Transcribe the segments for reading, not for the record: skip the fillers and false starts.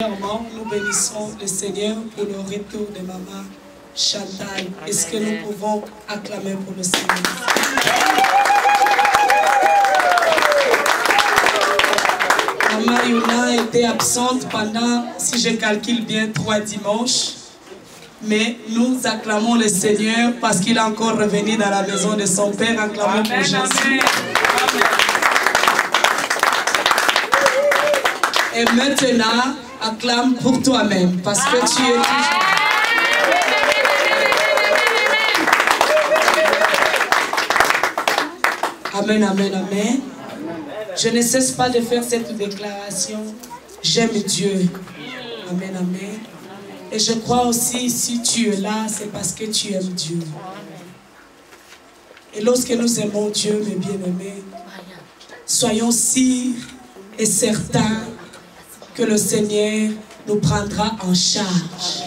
Nous bénissons le Seigneur pour le retour de Maman Chantal. Est-ce que nous pouvons acclamer pour le Seigneur? Maman Yuna était absente pendant, si je calcule bien, 3 dimanches. Mais nous acclamons le Seigneur parce qu'il est encore revenu dans la maison de son Père. Acclamons pour Jésus. Et maintenant, acclame pour toi-même parce que tu es toujours... Amen, amen, amen. Je ne cesse pas de faire cette déclaration. J'aime Dieu. Amen, amen. Et je crois aussi, si tu es là, c'est parce que tu aimes Dieu. Et lorsque nous aimons Dieu, mes bien-aimés, soyons sûrs et certains que le Seigneur nous prendra en charge.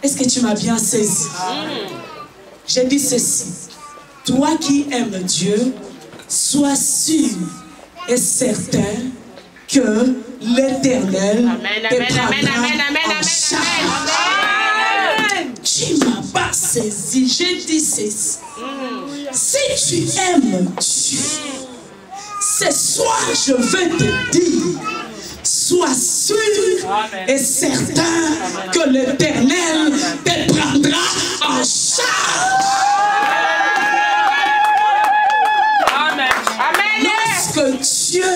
Est-ce que tu m'as bien saisi? J'ai dit ceci. Toi qui aimes Dieu, sois sûr et certain que l'Éternel te prendra en charge. Tu ne m'as pas saisi. J'ai dit ceci. Si tu aimes Dieu, ce soir je veux te dire, sois sûr et certain que l'Éternel te prendra en charge. Lorsque Dieu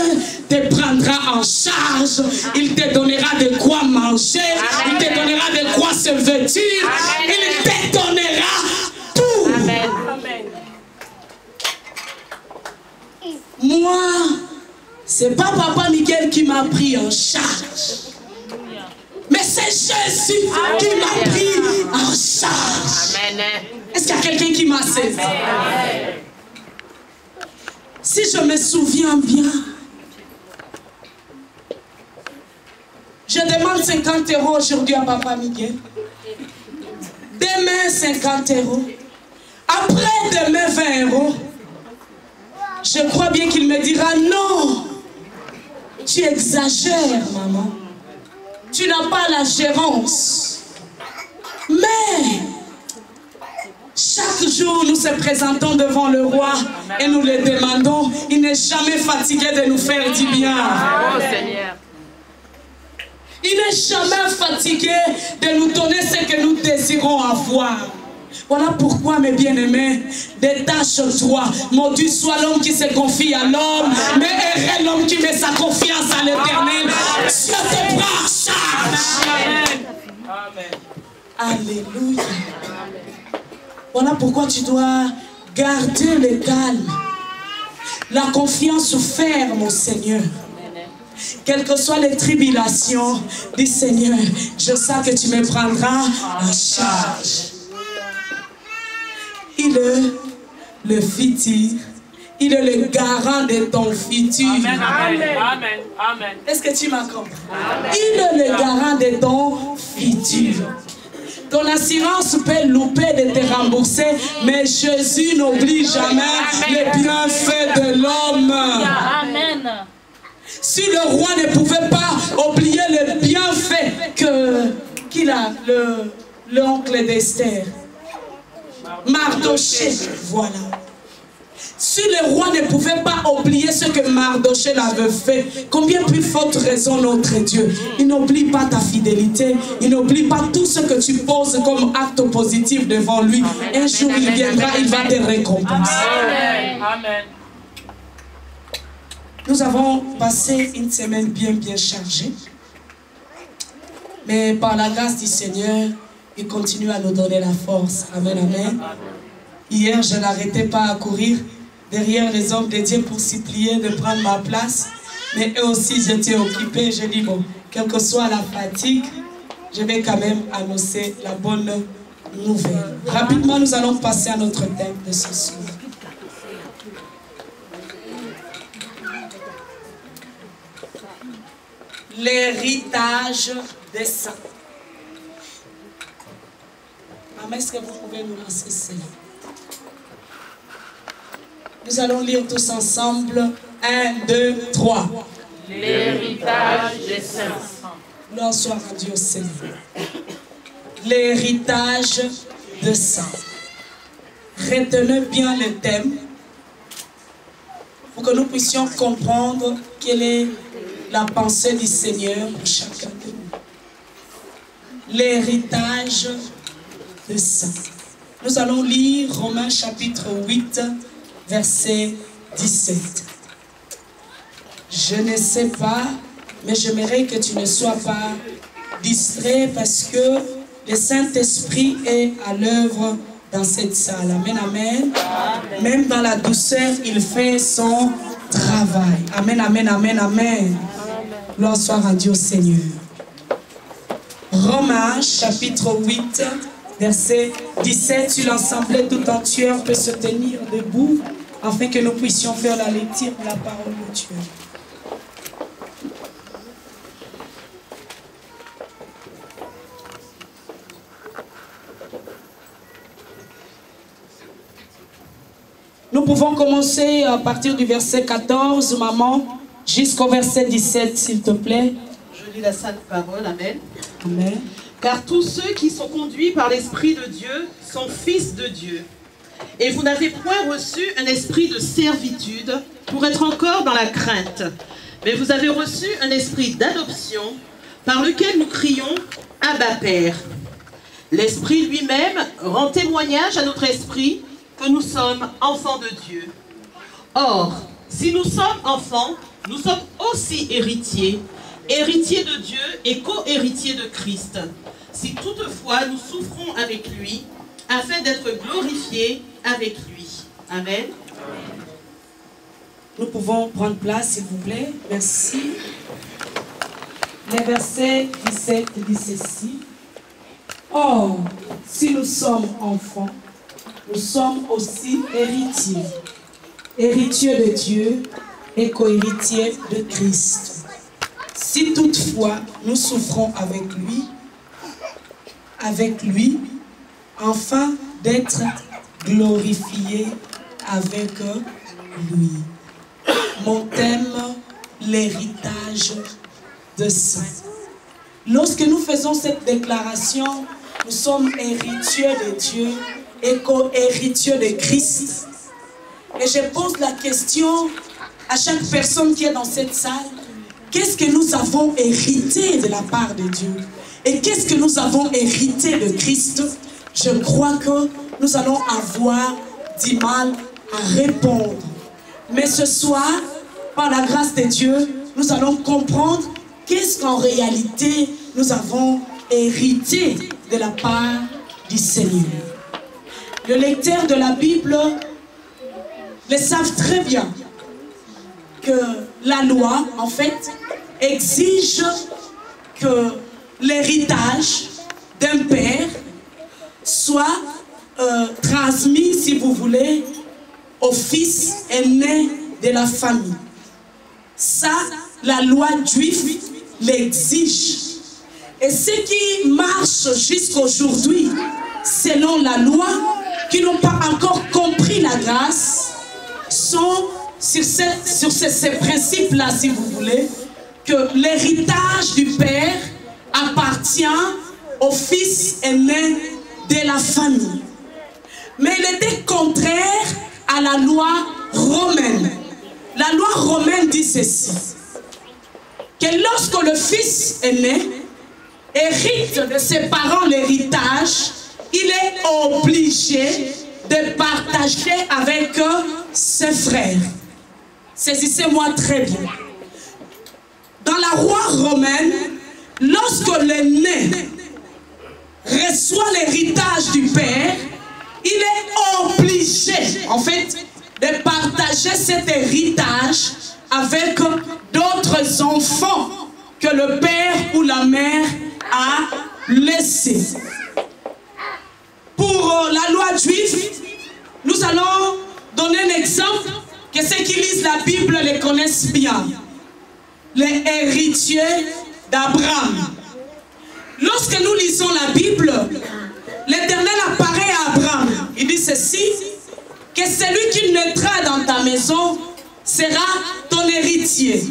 te prendra en charge, il te donnera de quoi manger, il te donnera de quoi se vêtir, il te donnera tout. Amen. Moi, c'est pas Papa Miguel qui m'a pris en charge, mais c'est Jésus qui m'a pris en charge. Est-ce qu'il y a quelqu'un qui m'a saisi? Si je me souviens bien, je demande 50 € aujourd'hui à Papa Miguel. Demain, 50 €. Après demain, 20 €. Je crois bien qu'il me dira non. Tu exagères, maman. Tu n'as pas la gérance. Mais chaque jour, nous se présentons devant le roi et nous le demandons. Il n'est jamais fatigué de nous faire du bien. Oh, Seigneur. Il n'est jamais fatigué de nous donner ce que nous désirons avoir. Voilà pourquoi, mes bien-aimés, détache-toi. Maudit soit l'homme qui se confie à l'homme, mais heureux l'homme qui met sa confiance à l'Éternel. Dieu te prend en charge. Amen. Alléluia. Voilà pourquoi tu dois garder le calme, la confiance ferme au Seigneur. Quelles que soient les tribulations, dis Seigneur, je sais que tu me prendras en charge. Il est le futur. Il est le garant de ton futur. Amen, amen, amen, amen. Est-ce que tu m'as compris? Il est le garant de ton futur. Ton assurance peut louper de te rembourser, mais Jésus n'oublie jamais les bienfaits de l'homme. Amen. Si le roi ne pouvait pas oublier les bienfaits qu'il a, l'oncle d'Esther, Mardoché, voilà. Si le roi ne pouvait pas oublier ce que Mardoché avait fait, combien plus forte raison notre Dieu? Il n'oublie pas ta fidélité, il n'oublie pas tout ce que tu poses comme acte positif devant lui. Un jour il viendra, il va te récompenser. Amen. Nous avons passé une semaine bien chargée, mais par la grâce du Seigneur, il continue à nous donner la force. Amen, amen. Hier, je n'arrêtais pas à courir derrière les hommes de Dieu pour supplier de prendre ma place. Mais eux aussi, j'étais occupé. Je dis, bon, quelle que soit la fatigue, je vais quand même annoncer la bonne nouvelle. Rapidement, nous allons passer à notre thème de ce soir. L'héritage des saints. Maman, est-ce que vous pouvez nous lancer cela? Nous allons lire tous ensemble. 1, 2, 3. L'héritage des saints. Gloire soit rendue au Seigneur. L'héritage de sang. Retenez bien le thème pour que nous puissions comprendre quelle est la pensée du Seigneur pour chacun de nous. L'héritage de sang. Nous allons lire Romains chapitre 8, verset 17. Je ne sais pas, mais j'aimerais que tu ne sois pas distrait parce que le Saint-Esprit est à l'œuvre dans cette salle. Amen, amen. Amen. Même dans la douceur, il fait son travail. Amen, amen, amen, amen. Gloire soit rendue au Seigneur. Romains chapitre 8, verset 17. Sur l'assemblée tout entière peut se tenir debout afin que nous puissions faire la lecture de la parole de Dieu. Nous pouvons commencer à partir du verset 14, maman, jusqu'au verset 17, s'il te plaît. Je lis la sainte parole, amen. Amen. Car tous ceux qui sont conduits par l'Esprit de Dieu sont fils de Dieu. Et vous n'avez point reçu un esprit de servitude pour être encore dans la crainte. Mais vous avez reçu un esprit d'adoption par lequel nous crions « Abba Père ». L'Esprit lui-même rend témoignage à notre esprit que nous sommes enfants de Dieu. Or, si nous sommes enfants, nous sommes aussi héritiers, héritiers de Dieu et co-héritiers de Christ, si toutefois nous souffrons avec lui, afin d'être glorifiés avec lui. Amen. Nous pouvons prendre place, s'il vous plaît. Merci. Les versets 17 dit ceci. Or, si nous sommes enfants, nous sommes aussi héritiers, héritiers de Dieu et co-héritiers de Christ. Si toutefois nous souffrons avec lui, afin d'être glorifiés avec lui. Mon thème, l'héritage de sang. Lorsque nous faisons cette déclaration, nous sommes héritiers de Dieu et co-héritiers de Christ. Et je pose la question à chaque personne qui est dans cette salle, qu'est-ce que nous avons hérité de la part de Dieu? Et qu'est-ce que nous avons hérité de Christ? Je crois que nous allons avoir du mal à répondre. Mais ce soir, par la grâce de Dieu, nous allons comprendre qu'est-ce qu'en réalité nous avons hérité de la part du Seigneur. Les lecteurs de la Bible le savent très bien que la loi, en fait, exige que l'héritage d'un père soit transmis, si vous voulez, au fils aîné de la famille. Ça, la loi juive l'exige. Et ceux qui marchent jusqu'aujourd'hui, selon la loi, qui n'ont pas encore compris la grâce, sont sur ces principes-là, si vous voulez, que l'héritage du Père appartient au fils aîné de la famille. Mais il était contraire à la loi romaine. La loi romaine dit ceci, que lorsque le fils aîné hérite de ses parents l'héritage, il est obligé de partager avec ses frères. Saisissez-moi très bien. Dans la loi romaine, lorsque l'aîné reçoit l'héritage du père, il est obligé, en fait, de partager cet héritage avec d'autres enfants que le père ou la mère a laissés. Pour la loi juive, nous allons donner un exemple que ceux qui lisent la Bible les connaissent bien. Les héritiers d'Abraham. Lorsque nous lisons la Bible, l'Éternel apparaît à Abraham. Il dit ceci, que celui qui naîtra dans ta maison sera ton héritier.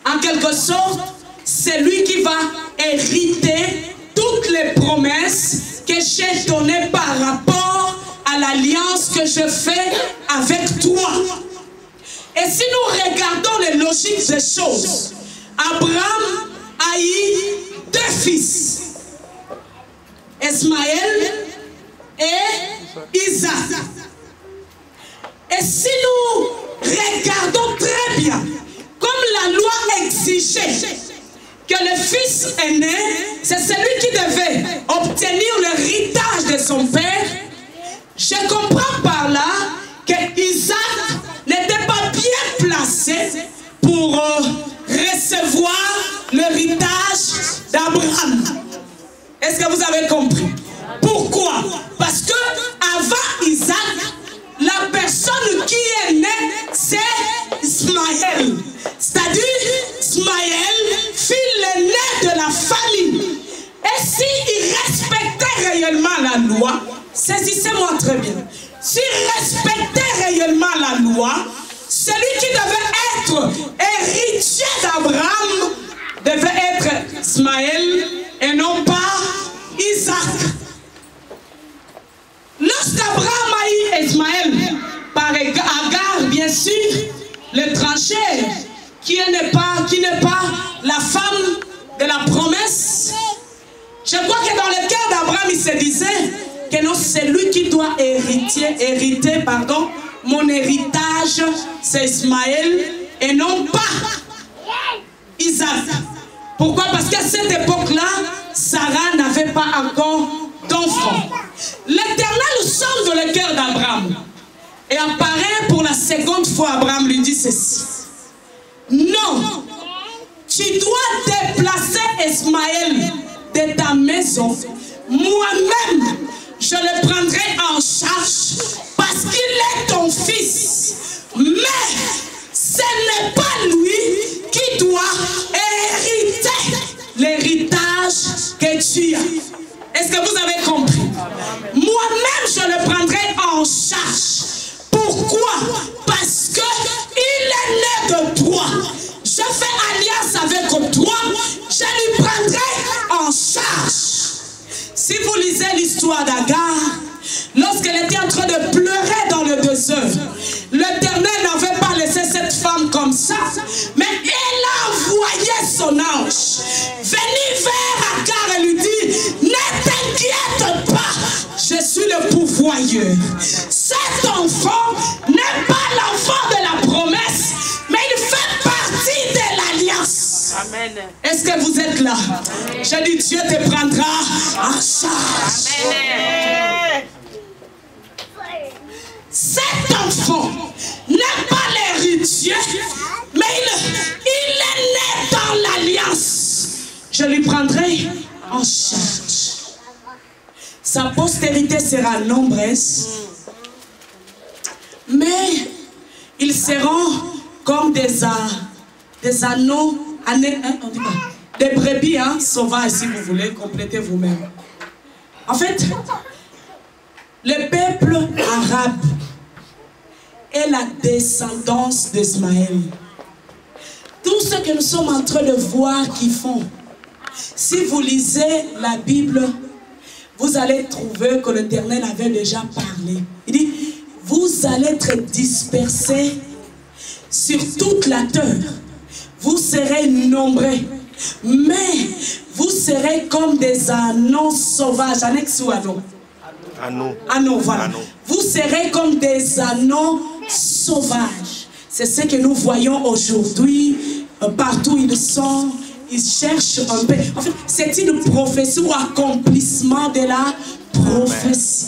En quelque sorte, c'est lui qui va hériter toutes les promesses que j'ai données par rapport à l'alliance que je fais avec toi. Et si nous regardons les logiques des choses, Abraham a eu 2 fils, Ismaël et Isaac. Et si nous regardons très bien, comme la loi exigeait que le fils aîné, c'est celui qui devait obtenir l'héritage de son père, je comprends par là que Isaac n'était pas bien placé pour recevoir l'héritage d'Abraham. Est-ce que vous avez compris? Pourquoi? Parce que avant Isaac, la personne qui est née, c'est Ismaël. C'est-à-dire, Ismaël fut l'aîné de la famille. Et s'il respectait réellement la loi, saisissez-moi très bien, s'il respectait réellement la loi, celui qui devait être héritier d'Abraham devait être Ismaël et non pas Isaac. Lorsqu'Abraham a eu Ismaël par Agar, bien sûr, l'étrangère qui n'est pas la femme de la promesse, je crois que dans le cœur d'Abraham, il se disait que non, c'est lui qui doit hériter, mon héritage, c'est Ismaël et non pas Isaac. Pourquoi? Parce qu'à cette époque-là, Sarah n'avait pas encore d'enfant. L'Éternel sonde dans le cœur d'Abraham et apparaît pour la seconde fois. Abraham lui dit ceci: non, tu dois déplacer Ismaël de ta maison. Moi-même, je le prendrai en charge parce qu'il est ton fils. Mais ce n'est pas lui qui doit hériter l'héritage que tu as. Est-ce que vous avez compris? Moi-même, je le prendrai en charge. Pourquoi? Parce que il est né de toi. Je fais alliance avec toi. Je lui prendrai en charge. Si vous lisez l'histoire d'Agar, lorsqu'elle était en train de pleurer dans le désert, l'Éternel n'avait pas laissé cette femme comme ça, mais il a envoyé son ange venir vers Agar et lui dit: ne t'inquiète pas, je suis le pourvoyeur. Cet enfant n'est pas l'enfant de la promesse, mais il fait partie de l'alliance. Amen. Est-ce que vous êtes là? Je dis, Dieu te prendra en charge. Amen. Cet enfant n'est pas l'héritier, mais il est né dans l'alliance. Je lui prendrai en charge. Sa postérité sera nombreuse, mais ils seront comme des anneaux, des brebis sauvages, si vous voulez, complétez vous-même. En fait, le peuple arabe est la descendance d'Ismaël. Tout ce que nous sommes en train de voir qu'ils font, si vous lisez la Bible, vous allez trouver que l'Éternel avait déjà parlé. Il dit, vous allez être dispersés sur toute la terre. Vous serez nombreux, mais vous serez comme des anneaux sauvages. Annexe ou anneaux? Anneaux, voilà. Anneaux. Vous serez comme des anneaux sauvages. C'est ce que nous voyons aujourd'hui. Partout ils sont, ils cherchent un peu. En fait, c'est une prophétie ou accomplissement de la prophétie.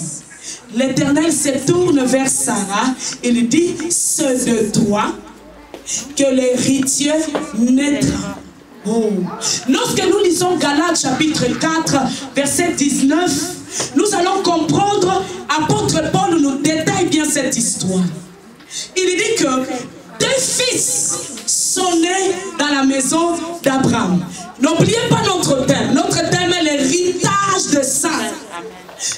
L'Éternel se tourne vers Sarah et lui dit, c'est de toi que l'héritier naîtra. Oh. Lorsque nous lisons Galates chapitre 4, verset 19, nous allons comprendre, apôtre Paul nous détaille bien cette histoire. Il dit que 2 fils sont nés dans la maison d'Abraham. N'oubliez pas notre thème. Notre thème est l'héritage de sang.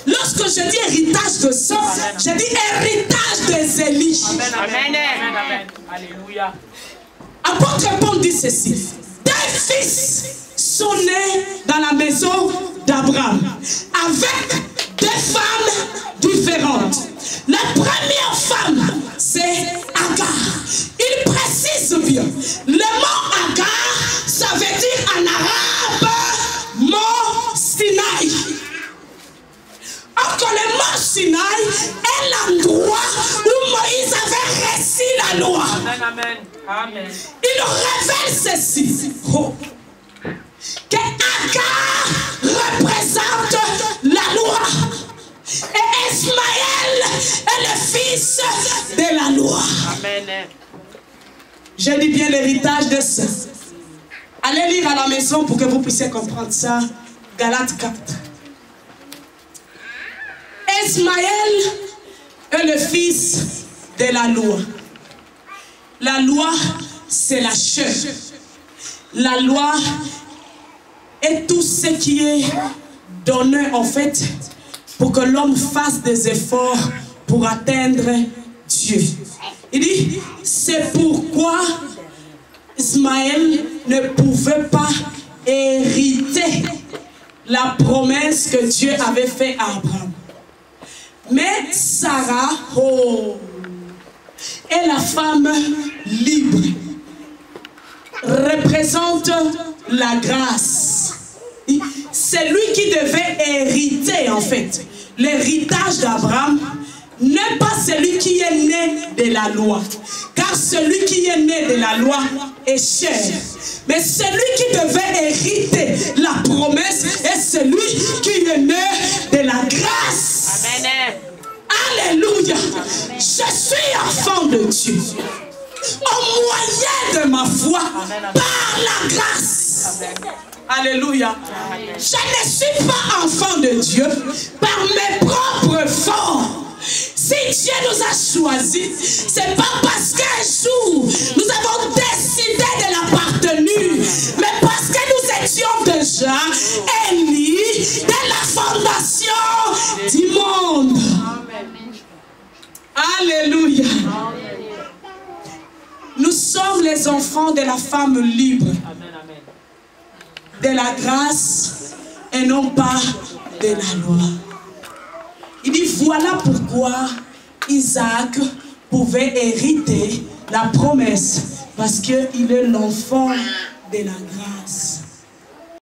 Lorsque je dis héritage de sang, je dis héritage des Élis. Amen. Amen. Amen. Alléluia. Apôtre Paul dit ceci. 2 fils sont nés dans la maison d'Abraham avec deux femmes différentes. La première femme, c'est Agar. Il précise bien. Le mot Agar, ça veut dire en arabe mont Sinaï. Or que le mont Sinaï est l'endroit où Moïse avait reçu la loi. Amen, amen, amen. Il révèle ceci. Oh. Que Agar représente la loi. Et Ismaël est le fils de la loi. Amen. Je dis bien l'héritage de ça. Allez lire à la maison pour que vous puissiez comprendre ça. Galates 4. Ismaël est le fils de la loi. La loi, c'est la chair. La loi est tout ce qui est donné en fait pour que l'homme fasse des efforts pour atteindre Dieu. Il dit, c'est pourquoi Ismaël ne pouvait pas hériter la promesse que Dieu avait faite à Abraham. Mais Sarah est la femme libre, représente la grâce. C'est lui qui devait hériter en fait. L'héritage d'Abraham n'est pas celui qui est né de la loi. Car celui qui est né de la loi est cher. Mais celui qui devait hériter la promesse est celui qui est né de la grâce. Amen. Alléluia. Amen. Je suis enfant de Dieu. Au moyen de ma foi, amen, par la grâce. Amen. Alléluia. Amen. Je ne suis pas enfant de Dieu par mes propres forces. Si Dieu nous a choisis, ce n'est pas parce qu'un jour nous avons décidé de l'appartenir, mais parce que nous étions déjà élus de la fondation du monde. Alléluia. Nous sommes les enfants de la femme libre, de la grâce et non pas de la loi. Il dit, voilà pourquoi Isaac pouvait hériter la promesse, parce qu'il est l'enfant de la grâce.